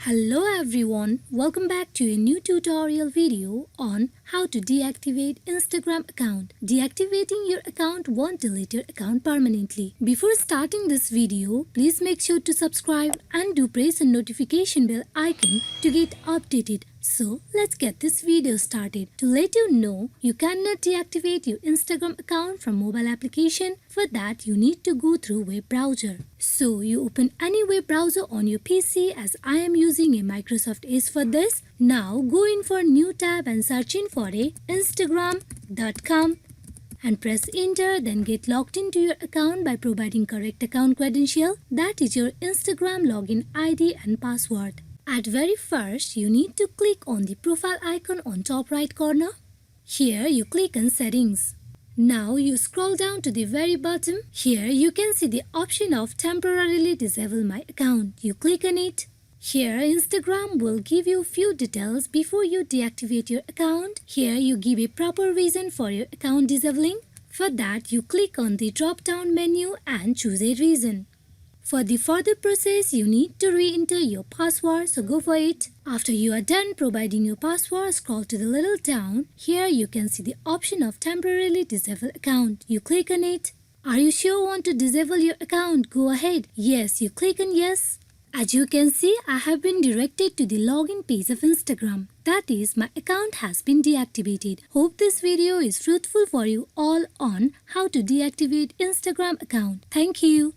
Hello everyone, welcome back to a new tutorial video on how to deactivate Instagram account. Deactivating your account won't delete your account permanently. Before starting this video, please make sure to subscribe and do press the notification bell icon to get updated. So let's get this video started. To let you know, you cannot deactivate your Instagram account from mobile application. For that, you need to go through web browser. So you open any web browser on your PC, as I am using a Microsoft Edge for this. Now go in for new tab and search in for a instagram.com and press enter. Then get logged into your account by providing correct account credential, that is your Instagram login ID and password. At very first, you need to click on the profile icon on top right corner. Here you click on settings. Now you scroll down to the very bottom. Here you can see the option of temporarily disable my account. You click on it. Here Instagram will give you few details before you deactivate your account. Here you give a proper reason for your account disabling. For that you click on the drop down menu and choose a reason. For the further process, you need to re-enter your password, so go for it. After you are done providing your password, scroll to the little down. Here you can see the option of temporarily disable account. You click on it. Are you sure you want to disable your account? Go ahead. Yes, you click on yes. As you can see, I have been directed to the login page of Instagram. That is, my account has been deactivated. Hope this video is fruitful for you all on how to deactivate Instagram account. Thank you.